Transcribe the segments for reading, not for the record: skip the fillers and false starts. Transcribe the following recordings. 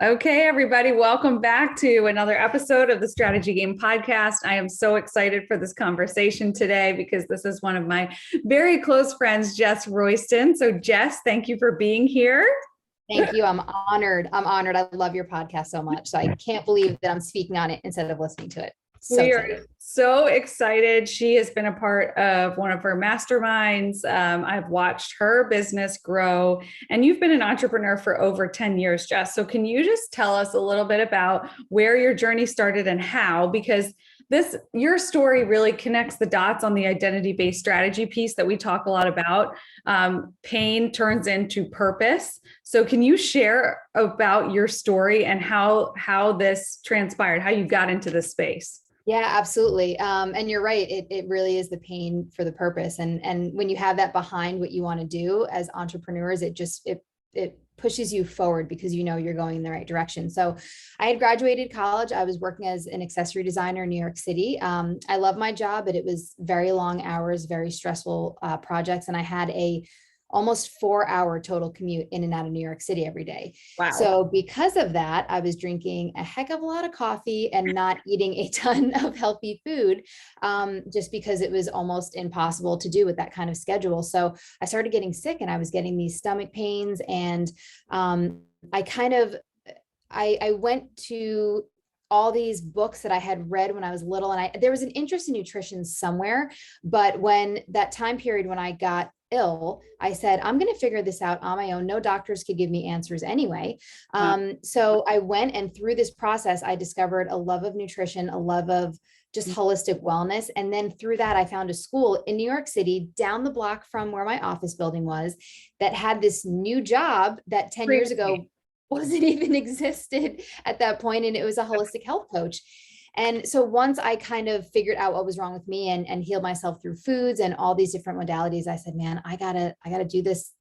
Okay, everybody, welcome back to another episode of the Strategy Game Podcast. I am so excited for this conversation today because this is one of my very close friends, Jes Royston. So, Jes, thank you for being here. Thank you. I'm honored. I love your podcast so much. So I can't believe that I'm speaking on it instead of listening to it. We are so excited. She has been a part of one of her masterminds. I've watched her business grow, and you've been an entrepreneur for over 10 years, Jes. So can you just tell us a little bit about where your journey started and how? Because your story really connects the dots on the identity-based strategy piece that we talk a lot about. Pain turns into purpose. So can you share about your story and how this transpired, how you got into this space? Yeah, absolutely. And you're right. It really is the pain for the purpose. And when you have that behind what you want to do as entrepreneurs, it pushes you forward because you know you're going in the right direction. So I had graduated college. I was working as an accessory designer in New York City. I love my job, but it was very long hours, very stressful projects. And I had a almost 4-hour total commute in and out of New York City every day. Wow. So because of that, I was drinking a heck of a lot of coffee and not eating a ton of healthy food, just because it was almost impossible to do with that kind of schedule. So I started getting sick and I was getting these stomach pains, and I went to all these books that I had read when I was little, and there was an interest in nutrition somewhere. But when that time period when I got ill, I said, I'm going to figure this out on my own. No doctors could give me answers anyway. So I went, and through this process, I discovered a love of nutrition, a love of just holistic wellness. And then through that, I found a school in New York City down the block from where my office building was that had this new job that 10 years ago wasn't even existed at that point. And it was a holistic health coach. And so once I kind of figured out what was wrong with me and healed myself through foods and all these different modalities, I said, man, I gotta do this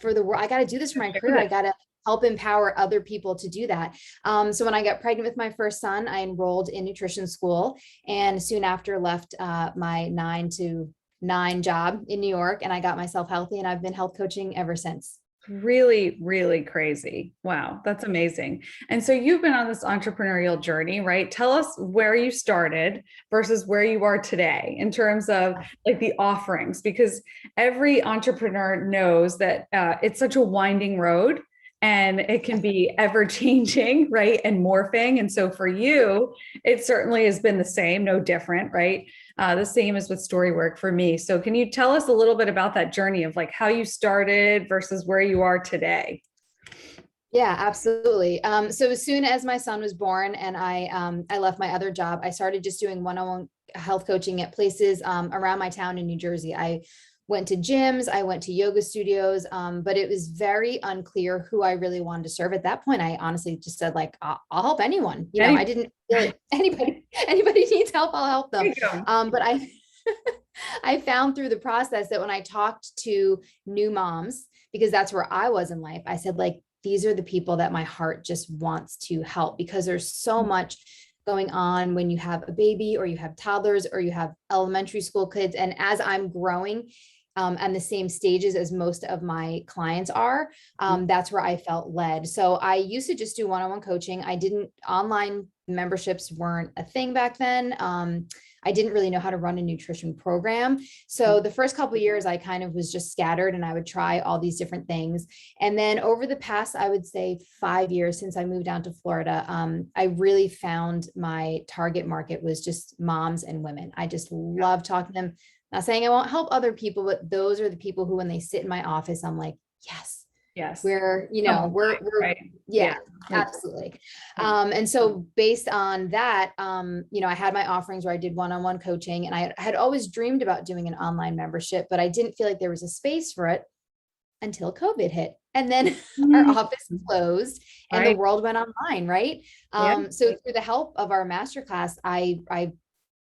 for the world. I gotta do this for my career. I gotta help empower other people to do that. So when I got pregnant with my first son, I enrolled in nutrition school, and soon after left my 9 to 9 job in New York, and I got myself healthy, and I've been health coaching ever since. Really, really crazy. Wow, that's amazing. And so you've been on this entrepreneurial journey, right? Tell us where you started versus where you are today in terms of like the offerings, because every entrepreneur knows that it's such a winding road and it can be ever changing, right? And morphing. And so for you, it certainly has been the same, no different, right? The same as with storywork for me. So can you tell us a little bit about that journey of like how you started versus where you are today? Yeah, absolutely. So as soon as my son was born and I left my other job, I started just doing one-on-one health coaching at places around my town in New Jersey. I went to gyms, I went to yoga studios, but it was very unclear who I really wanted to serve. At that point, I honestly just said, like, I'll help anyone. You know, I didn't feel like anybody needs help, I'll help them. But I found through the process that when I talked to new moms, because that's where I was in life, I said, like, these are the people that my heart just wants to help, because there's so much going on when you have a baby or you have toddlers or you have elementary school kids. And as I'm growing and the same stages as most of my clients are, that's where I felt led. So I used to just do one-on-one coaching. Online memberships weren't a thing back then. I didn't really know how to run a nutrition program. So the first couple of years, I kind of was just scattered and I would try all these different things. And then over the past, I would say 5 years since I moved down to Florida, I really found my target market was just moms and women. I just love talking to them. Not saying I won't help other people, but those are the people who, when they sit in my office, I'm like, yes. We're right. Yeah, absolutely. And so based on that, I had my offerings where I did one-on-one coaching, and I had always dreamed about doing an online membership, but I didn't feel like there was a space for it until COVID hit. And then our office closed and the world went online, right? So through the help of our masterclass, I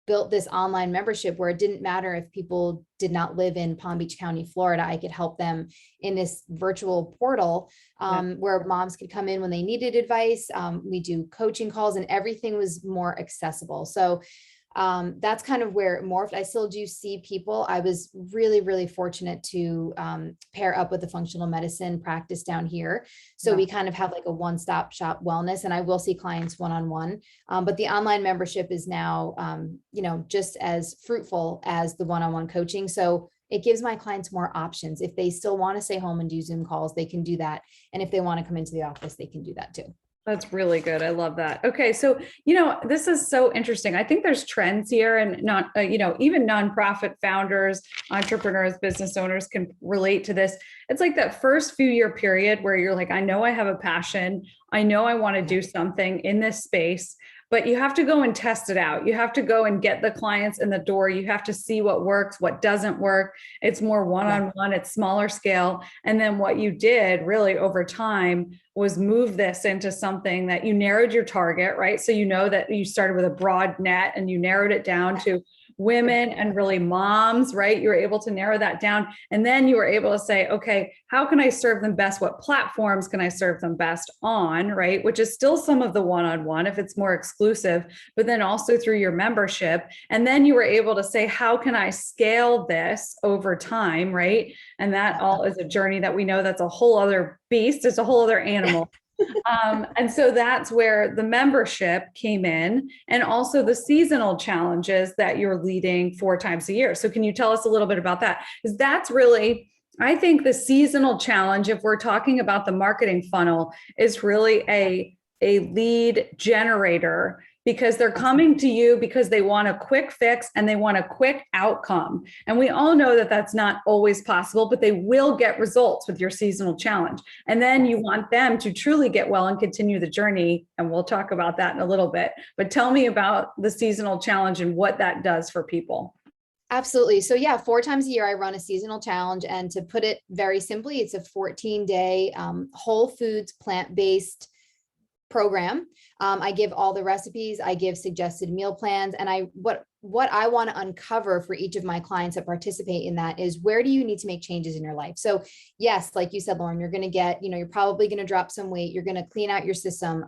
built this online membership where it didn't matter if people did not live in Palm Beach County, Florida. I could help them in this virtual portal where moms could come in when they needed advice. We do coaching calls, and everything was more accessible. So That's kind of where it morphed. I still do see people. I was really, really fortunate to pair up with a functional medicine practice down here. So we kind of have like a one-stop shop wellness, and I will see clients one-on-one. But the online membership is now, just as fruitful as the one-on-one coaching. So it gives my clients more options. If they still want to stay home and do Zoom calls, they can do that. And if they want to come into the office, they can do that too. That's really good. I love that. Okay. So, this is so interesting. I think there's trends here, and not, even nonprofit founders, entrepreneurs, business owners can relate to this. It's like that first few year period where you're like, I know I have a passion. I know I want to do something in this space, but you have to go and test it out. You have to go and get the clients in the door. You have to see what works, what doesn't work. It's more one-on-one, it's smaller scale. And then what you did really over time was move this into something that you narrowed your target, right? So you know that you started with a broad net and you narrowed it down to women and really moms, right? You were able to narrow that down. And then you were able to say, okay, how can I serve them best? What platforms can I serve them best on, right? Which is still some of the one-on-one if it's more exclusive, but then also through your membership. And then you were able to say, how can I scale this over time, right? And that all is a journey that we know that's a whole other beast. It's a whole other animal. And so that's where the membership came in, and also the seasonal challenges that you're leading 4 times a year. So can you tell us a little bit about that? Because that's really, I think the seasonal challenge, if we're talking about the marketing funnel, is really a lead generator, because they're coming to you because they want a quick fix and they want a quick outcome. And we all know that that's not always possible, but they will get results with your seasonal challenge. And then you want them to truly get well and continue the journey. And we'll talk about that in a little bit. But tell me about the seasonal challenge and what that does for people. Absolutely. So yeah, 4 times a year, I run a seasonal challenge. And to put it very simply, it's a 14-day whole foods, plant-based program. I give all the recipes, I give suggested meal plans, and what I want to uncover for each of my clients that participate in that is, where do you need to make changes in your life? So yes, like you said, Lauren, you're going to get, you're probably going to drop some weight. You're going to clean out your system.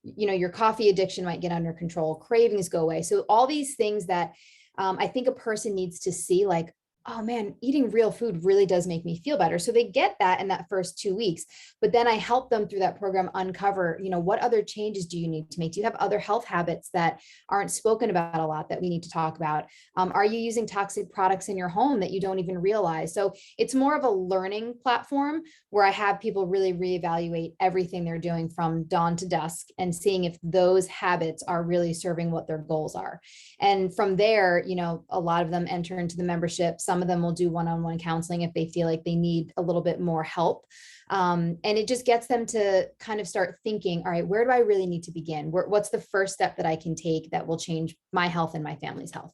Your coffee addiction might get under control. Cravings go away. So all these things that I think a person needs to see, like, oh man, eating real food really does make me feel better. So they get that in that first 2 weeks, but then I help them through that program uncover, what other changes do you need to make? Do you have other health habits that aren't spoken about a lot that we need to talk about? Are you using toxic products in your home that you don't even realize? So it's more of a learning platform where I have people really reevaluate everything they're doing from dawn to dusk and seeing if those habits are really serving what their goals are. And from there, a lot of them enter into the membership. Some of them will do one-on-one counseling if they feel like they need a little bit more help. And it just gets them to kind of start thinking, all right, where do I really need to begin? What's the first step that I can take that will change my health and my family's health?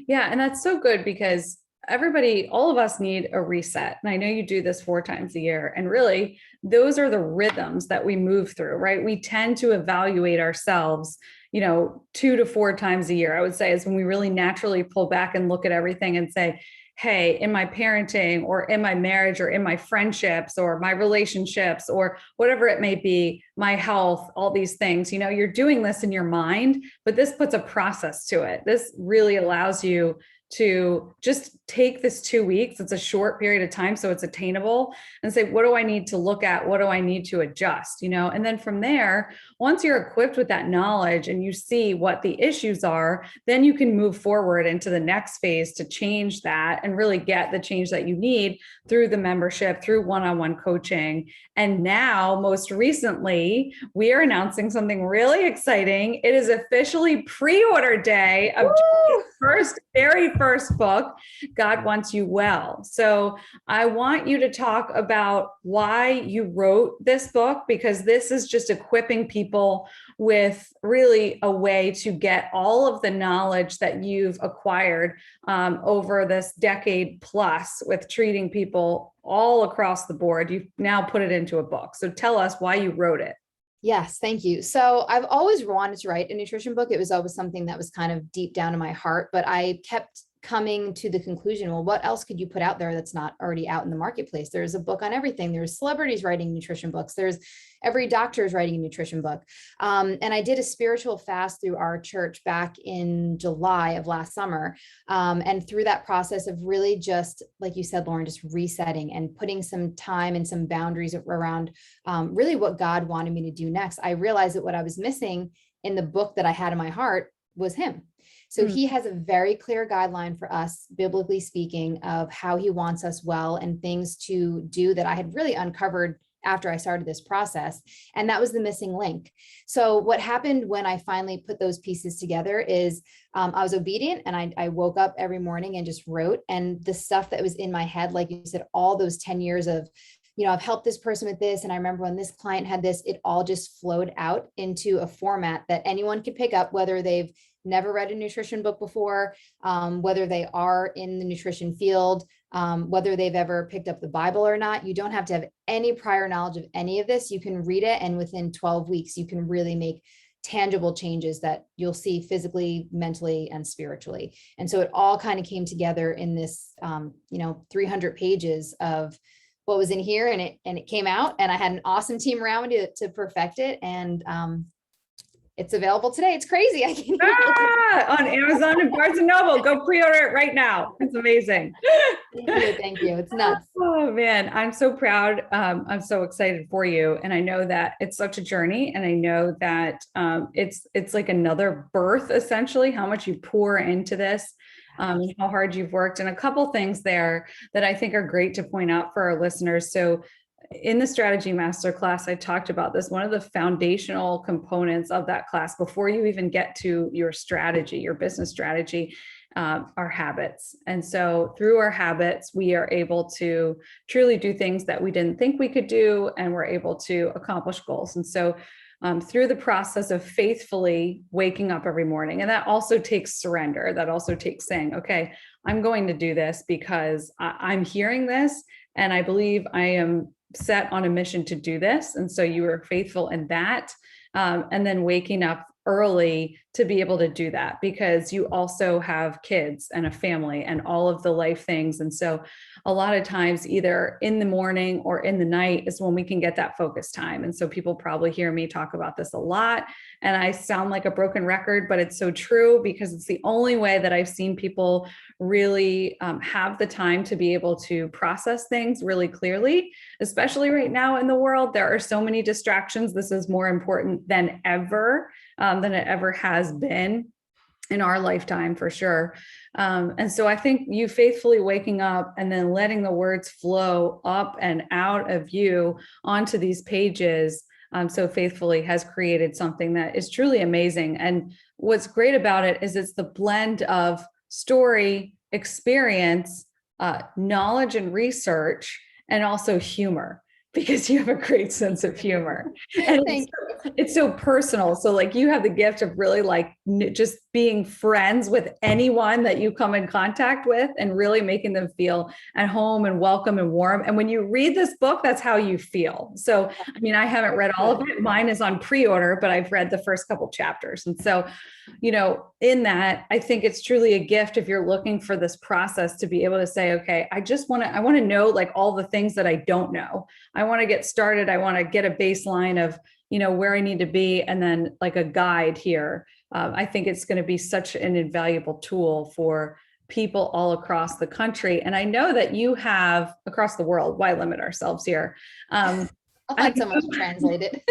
Yeah. And that's so good, because all of us need a reset. And I know you do this 4 times a year. And really, those are the rhythms that we move through, right? We tend to evaluate ourselves, 2 to 4 times a year, I would say, is when we really naturally pull back and look at everything and say, hey, in my parenting or in my marriage or in my friendships or my relationships or whatever it may be, my health, all these things, you're doing this in your mind, but this puts a process to it. This really allows you to just take this 2 weeks. It's a short period of time, so it's attainable, and say, what do I need to look at? What do I need to adjust? And then from there, once you're equipped with that knowledge and you see what the issues are, then you can move forward into the next phase to change that and really get the change that you need through the membership, through one-on-one coaching. And now, most recently, we are announcing something really exciting. It is officially pre-order day of very first book, God Wants You Well. So I want you to talk about why you wrote this book, because this is just equipping people with really a way to get all of the knowledge that you've acquired over this decade plus with treating people all across the board. You've now put it into a book. So tell us why you wrote it. Yes, thank you. So I've always wanted to write a nutrition book. It was always something that was kind of deep down in my heart, but I kept coming to the conclusion, well, what else could you put out there that's not already out in the marketplace? There's a book on everything. There's celebrities writing nutrition books. There's every doctor is writing a nutrition book. And I did a spiritual fast through our church back in July of last summer. And through that process of really just, like you said, Lauren, just resetting and putting some time and some boundaries around really what God wanted me to do next, I realized that what I was missing in the book that I had in my heart was him. So he has a very clear guideline for us, biblically speaking, of how he wants us well and things to do that I had really uncovered after I started this process. And that was the missing link. So what happened when I finally put those pieces together is I was obedient, and I woke up every morning and just wrote. And the stuff that was in my head, like you said, all those 10 years of, I've helped this person with this. And I remember when this client had this, it all just flowed out into a format that anyone could pick up, whether they've never read a nutrition book before, whether they are in the nutrition field, whether they've ever picked up the Bible or not. You don't have to have any prior knowledge of any of this. You can read it, and within 12 weeks, you can really make tangible changes that you'll see physically, mentally, and spiritually. And so it all kind of came together in this, 300 pages of what was in here, and it came out, and I had an awesome team around me to perfect it. And it's available today. It's crazy. I can on Amazon and Barnes and Noble. Go pre-order it right now. It's amazing. Thank you. It's nuts. Oh man, I'm so proud. I'm so excited for you, and I know that it's such a journey. And I know that it's like another birth, essentially. How much you pour into this, and how hard you've worked. And a couple things there that I think are great to point out for our listeners. So in the strategy masterclass, I talked about this. One of the foundational components of that class, before you even get to your strategy, your business strategy, are habits. And so through our habits, we are able to truly do things that we didn't think we could do, and we're able to accomplish goals. And so through the process of faithfully waking up every morning, and that also takes surrender. That also takes saying, okay, I'm going to do this because I'm hearing this, and I believe I am set on a mission to do this. And so you were faithful in that. And then waking up early to be able to do that, because you also have kids and a family and all of the life things. And so a lot of times, either in the morning or in the night is when we can get that focus time. And so people probably hear me talk about this a lot, and I sound like a broken record, but it's so true, because it's the only way that I've seen people really have the time to be able to process things really clearly, especially right now in the world. There are so many distractions. This is more important than ever, than it ever has been in our lifetime, for sure. And so I think you faithfully waking up and then letting the words flow up and out of you onto these pages so faithfully has created something that is truly amazing. And what's great about it is it's the blend of story, experience, knowledge and research, and also humor, because you have a great sense of humor. And it's so personal. So like you have the gift of really like just being friends with anyone that you come in contact with, and really making them feel at home and welcome and warm. And when you read this book, that's how you feel. So, I mean, I haven't read all of it. Mine is on pre-order, but I've read the first couple chapters. And so, in that, I think it's truly a gift if you're looking for this process to be able to say, okay, I want to know like all the things that I don't know. I want to get started. I want to get a baseline of, where I need to be, and then like a guide here. I think it's going to be such an invaluable tool for people all across the country. And I know that you have across the world. Why limit ourselves here? I'll find someone to translate it.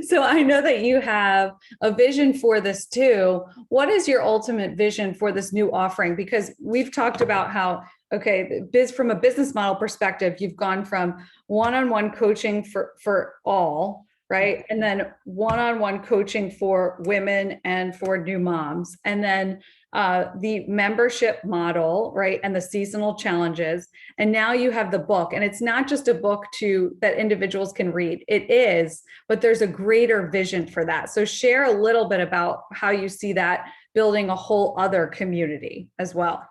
So I know that you have a vision for this too. What is your ultimate vision for this new offering? Because we've talked about how, okay, from a business model perspective, you've gone from one-on-one coaching for all, right? And then one-on-one coaching for women and for new moms. And then the membership model, right? And the seasonal challenges. And now you have the book, and it's not just a book that individuals can read. It is, but there's a greater vision for that. So share a little bit about how you see that building a whole other community as well.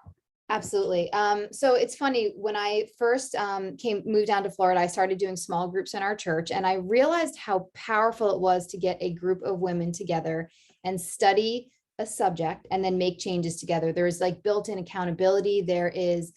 Absolutely. So it's funny, when I first moved down to Florida, I started doing small groups in our church, and I realized how powerful it was to get a group of women together and study a subject and then make changes together. There's like built-in accountability. There is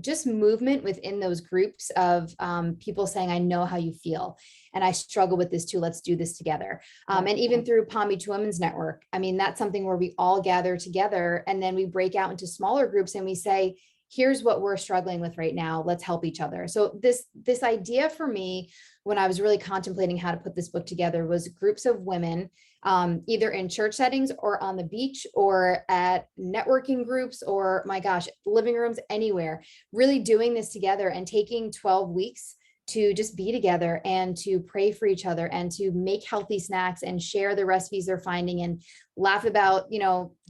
just movement within those groups of people saying, I know how you feel and I struggle with this too. Let's do this together. And even through Palm Beach Women's Network, I mean, that's something where we all gather together and then we break out into smaller groups and we say, here's what we're struggling with right now. Let's help each other. So this idea for me, when I was really contemplating how to put this book together, was groups of women, either in church settings or on the beach or at networking groups or, my gosh, living rooms, anywhere, really doing this together and taking 12 weeks to just be together and to pray for each other and to make healthy snacks and share the recipes they're finding and laugh about,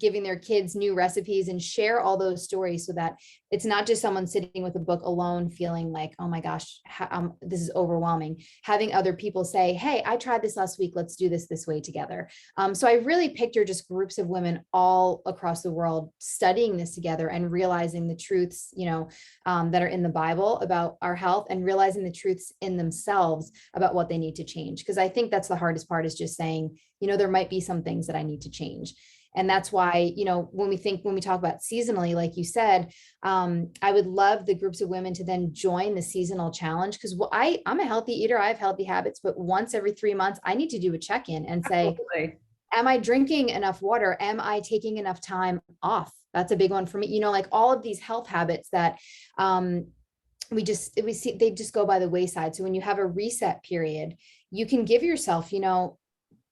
giving their kids new recipes and share all those stories so that it's not just someone sitting with a book alone feeling like, oh my gosh, this is overwhelming. Having other people say, hey, I tried this last week. Let's do this way together. So I really picture just groups of women all across the world studying this together and realizing the truths, that are in the Bible about our health and realizing the truths in themselves about what they need to change. Because I think that's the hardest part, is just saying, there might be some things that I need to change. And that's why, when we talk about seasonally, like you said, I would love the groups of women to then join the seasonal challenge. Because I'm a healthy eater, I have healthy habits, but once every 3 months, I need to do a check-in and say, Absolutely. am I drinking enough water? Am I taking enough time off? That's a big one for me. Like all of these health habits that we see, they just go by the wayside. So when you have a reset period, you can give yourself,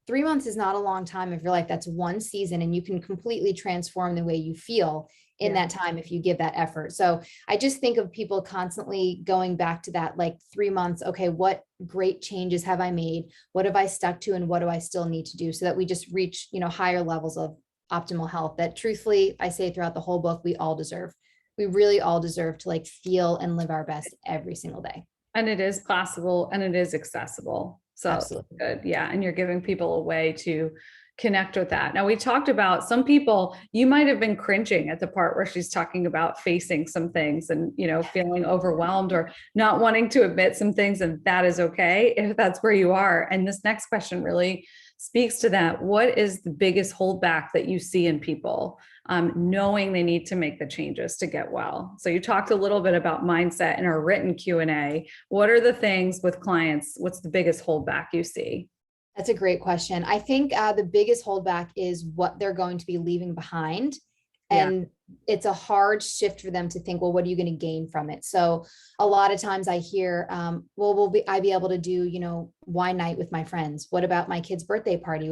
3 months is not a long time of your life. That's one season, and you can completely transform the way you feel in that time if you give that effort. So I just think of people constantly going back to that, like 3 months. Okay, what great changes have I made? What have I stuck to? And what do I still need to do so that we just reach, higher levels of optimal health that, truthfully, I say throughout the whole book, we all deserve. We really all deserve to like feel and live our best every single day. And it is possible and it is accessible. So Absolutely. good. Yeah. And you're giving people a way to connect with that. Now, we talked about some people, you might have been cringing at the part where she's talking about facing some things and, feeling overwhelmed or not wanting to admit some things. And that is okay if that's where you are. And this next question really speaks to that. What is the biggest holdback that you see in people knowing they need to make the changes to get well? So you talked a little bit about mindset in our written Q&A. What are the things with clients? What's the biggest holdback you see? That's a great question. I think the biggest holdback is what they're going to be leaving behind. And it's a hard shift for them to think, well, what are you going to gain from it? So a lot of times I hear, well, I be able to do, wine night with my friends? What about my kid's birthday party?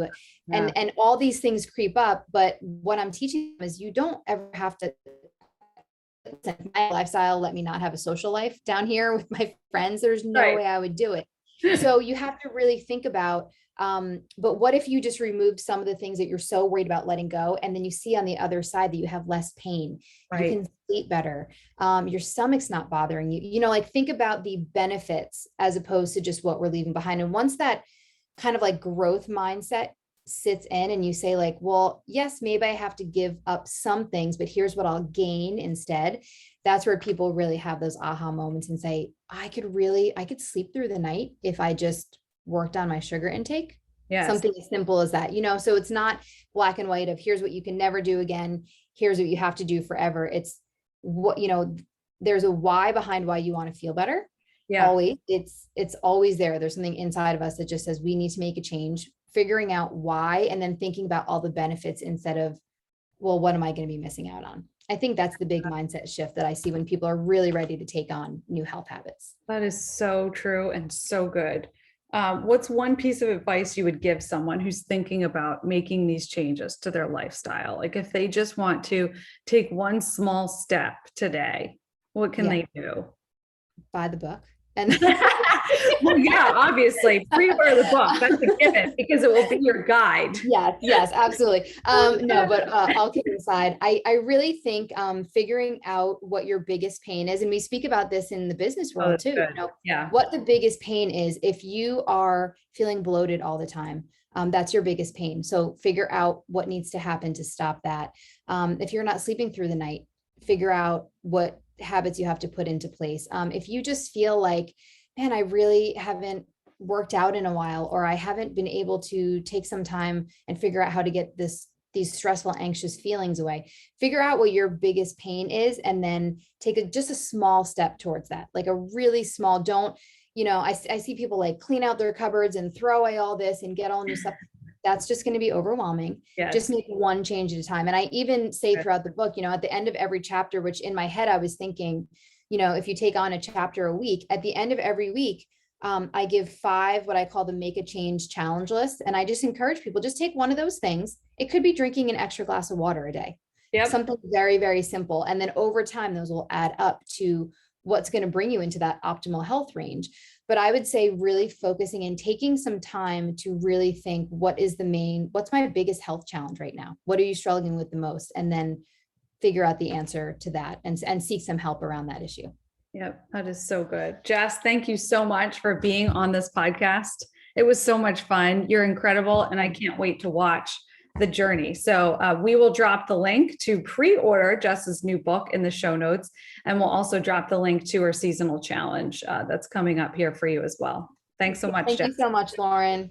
And all these things creep up. But what I'm teaching them is you don't ever have to, my lifestyle, let me not have a social life down here with my friends. There's no way I would do it. So you have to really think about, but what if you just remove some of the things that you're so worried about letting go, and then you see on the other side that you have less pain, you can sleep better, your stomach's not bothering you, like think about the benefits as opposed to just what we're leaving behind. And once that kind of like growth mindset sits in and you say like, well, yes, maybe I have to give up some things, but here's what I'll gain instead. That's where people really have those aha moments and say, I could sleep through the night if I just worked on my sugar intake. Something as simple as that, so it's not black and white of here's what you can never do again. Here's what you have to do forever. It's what, there's a why behind why you want to feel better. Always. It's always there. There's something inside of us that just says we need to make a change, figuring out why, and then thinking about all the benefits instead of, well, what am I going to be missing out on? I think that's the big mindset shift that I see when people are really ready to take on new health habits. That is so true and so good. What's one piece of advice you would give someone who's thinking about making these changes to their lifestyle? Like if they just want to take one small step today, what can they do? Buy the book. And well, obviously pre-order the book. That's a given because it will be your guide. Yes, absolutely. No, but all kidding aside, I really think figuring out what your biggest pain is, and we speak about this in the business world too. What the biggest pain is. If you are feeling bloated all the time, that's your biggest pain. So figure out what needs to happen to stop that. If you're not sleeping through the night, figure out what habits you have to put into place. If you just feel like, man, I really haven't worked out in a while, or I haven't been able to take some time and figure out how to get this these stressful, anxious feelings away. Figure out what your biggest pain is, and then take just a small step towards that, like a really small, don't, I see people like clean out their cupboards and throw away all this and get all new stuff. That's just going to be overwhelming. Yes. Just make one change at a time. And I even say throughout the book, at the end of every chapter, which in my head, I was thinking, if you take on a chapter a week, at the end of every week, I give 5, what I call the make a change challenge list. And I just encourage people, just take one of those things. It could be drinking an extra glass of water a day. Yep. Something very, very simple. And then over time, those will add up to what's going to bring you into that optimal health range. But I would say really focusing and taking some time to really think, what's my biggest health challenge right now? What are you struggling with the most? And then figure out the answer to that and seek some help around that issue. Yep, that is so good. Jes, thank you so much for being on this podcast. It was so much fun. You're incredible. And I can't wait to watch the journey. So we will drop the link to pre-order Jes's new book in the show notes. And we'll also drop the link to her seasonal challenge that's coming up here for you as well. Thanks so much, Thank Jes. you so much, Lauren.